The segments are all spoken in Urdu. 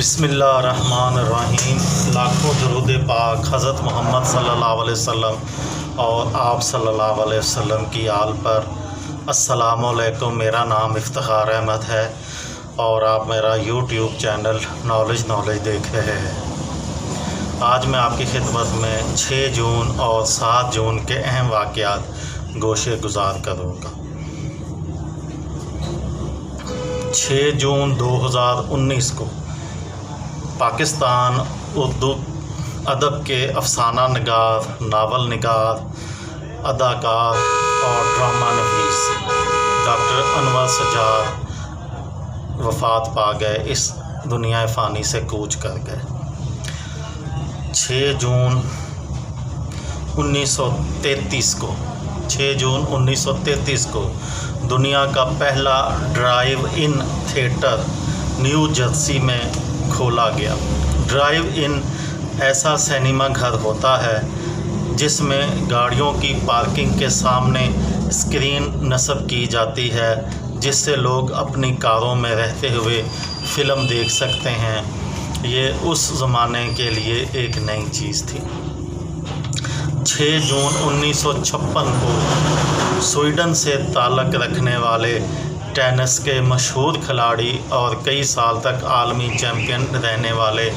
بسم اللہ الرحمن الرحیم۔ لاکھوں درود پاک حضرت محمد صلی اللہ علیہ وسلم اور آپ صلی اللہ علیہ وسلم کی آل پر۔ السلام علیکم، میرا نام افتخار احمد ہے اور آپ میرا یوٹیوب چینل نالج دیکھ رہے ہیں۔ آج میں آپ کی خدمت میں 6 جون اور 7 جون کے اہم واقعات گوشے گزار کروں گا۔ 6 جون 2019 کو پاکستان اردو ادب کے افسانہ نگار، ناول نگار، اداکار اور ڈرامہ نویس ڈاکٹر انور سجاد وفات پا گئے، اس دنیا فانی سے کوچ کر گئے۔ 6 جون 1933 کو دنیا کا پہلا ڈرائیو ان تھیٹر نیو جرسی میں کھولا گیا۔ ڈرائیو ان ایسا سینما گھر ہوتا ہے جس میں گاڑیوں کی پارکنگ کے سامنے اسکرین نصب کی جاتی ہے، جس سے لوگ اپنی کاروں میں رہتے ہوئے فلم دیکھ سکتے ہیں۔ یہ اس زمانے کے لیے ایک نئی چیز تھی۔ 6 جون 1956 کو سویڈن سے تعلق رکھنے والے ٹینس کے مشہور کھلاڑی اور کئی سال تک عالمی چیمپئن رہنے والے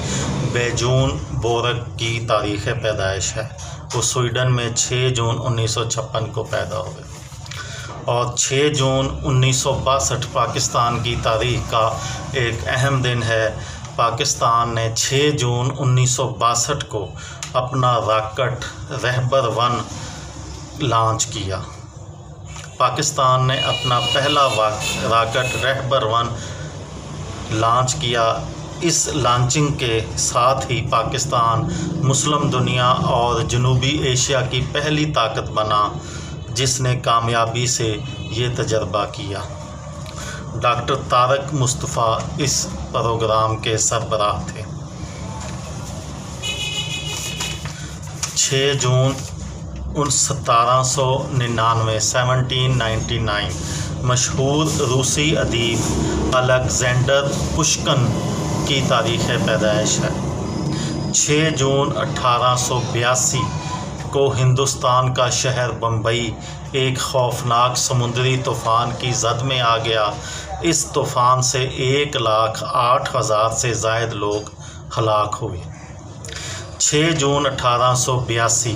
بیجون بورگ کی تاریخ پیدائش ہے۔ وہ سویڈن میں 6 جون 1956 کو پیدا ہوئے اور 6 جون 1962 پاکستان کی تاریخ کا ایک اہم دن ہے۔ پاکستان نے 6 جون 1962 کو اپنا راکٹ رہبر 1 لانچ کیا۔ پاکستان نے اپنا پہلا راکٹ رہبر 1 لانچ کیا۔ اس لانچنگ کے ساتھ ہی پاکستان مسلم دنیا اور جنوبی ایشیا کی پہلی طاقت بنا جس نے کامیابی سے یہ تجربہ کیا۔ ڈاکٹر طارق مصطفیٰ اس پروگرام کے سربراہ تھے۔ 6 جون 1799 مشہور روسی ادیب الیگزینڈر پشکن کی تاریخ پیدائش ہے۔ 6 جون 1882 کو ہندوستان کا شہر بمبئی ایک خوفناک سمندری طوفان کی زد میں آ گیا۔ اس طوفان سے 1,08,000 سے زائد لوگ ہلاک ہوئے۔ 6 جون 1882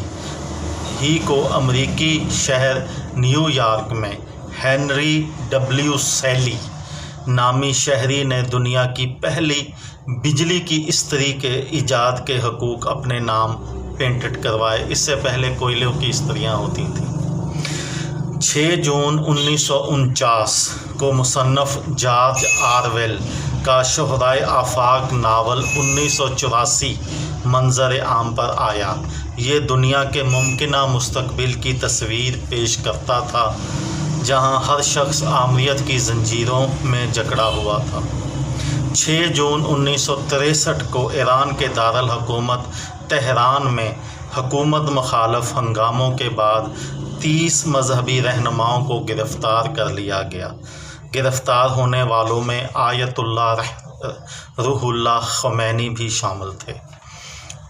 ہی کو امریکی شہر نیو یارک میں ہنری ڈبلیو سیلی نامی شہری نے دنیا کی پہلی بجلی کی استری کے ایجاد کے حقوق اپنے نام پینٹڈ کروائے۔ اس سے پہلے کوئلوں کی استریاں ہوتی تھیں۔ 6 جون 1949 کو مصنف جارج آرویل کا شہدائے آفاق ناول 1984 منظر عام پر آیا۔ یہ دنیا کے ممکنہ مستقبل کی تصویر پیش کرتا تھا جہاں ہر شخص آمریت کی زنجیروں میں جکڑا ہوا تھا۔ 6 جون 1963 کو ایران کے دارالحکومت تہران میں حکومت مخالف ہنگاموں کے بعد 30 مذہبی رہنماؤں کو گرفتار کر لیا گیا۔ گرفتار ہونے والوں میں آیت اللہ روح اللہ خمینی بھی شامل تھے۔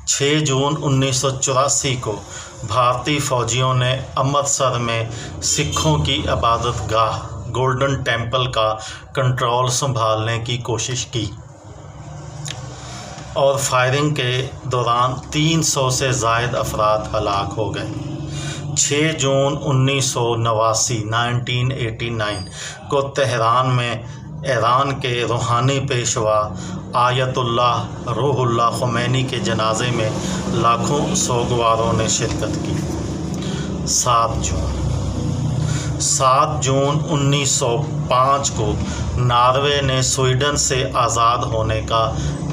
6 جون 1984 کو بھارتی فوجیوں نے امرتسر میں سکھوں کی عبادت گاہ گولڈن ٹیمپل کا کنٹرول سنبھالنے کی کوشش کی اور فائرنگ کے دوران 300 سے زائد افراد ہلاک ہو گئے۔ 6 جون 1989 کو تہران میں ایران کے روحانی پیشوا آیت اللہ روح اللہ خمینی کے جنازے میں لاکھوں سوگواروں نے شرکت کی۔ 7 جون 1905 کو ناروے نے سویڈن سے آزاد ہونے کا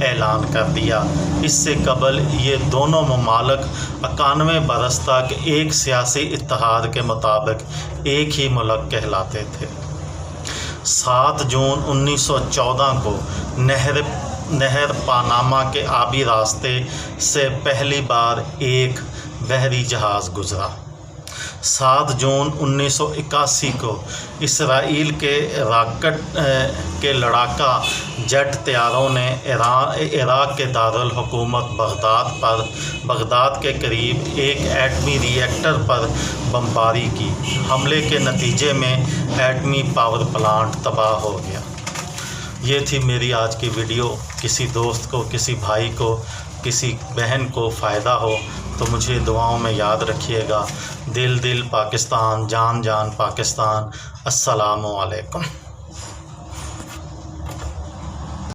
اعلان کر دیا۔ اس سے قبل یہ دونوں ممالک 91 برس تک ایک سیاسی اتحاد کے مطابق ایک ہی ملک کہلاتے تھے۔ 7 جون 1914 کو نہر پاناما کے آبی راستے سے پہلی بار ایک بحری جہاز گزرا۔ 7 جون 1981 کو اسرائیل کے راکٹ کے لڑاکا جیٹ طیاروں نے عراق کے دارالحکومت بغداد کے قریب ایک ایٹمی ری ایکٹر پر بمباری کی۔ حملے کے نتیجے میں ایٹمی پاور پلانٹ تباہ ہو گیا۔ یہ تھی میری آج کی ویڈیو۔ کسی دوست کو، کسی بھائی کو، کسی بہن کو فائدہ ہو تو مجھے دعاؤں میں یاد رکھیے گا۔ دل پاکستان، جان پاکستان۔ السلام علیکم۔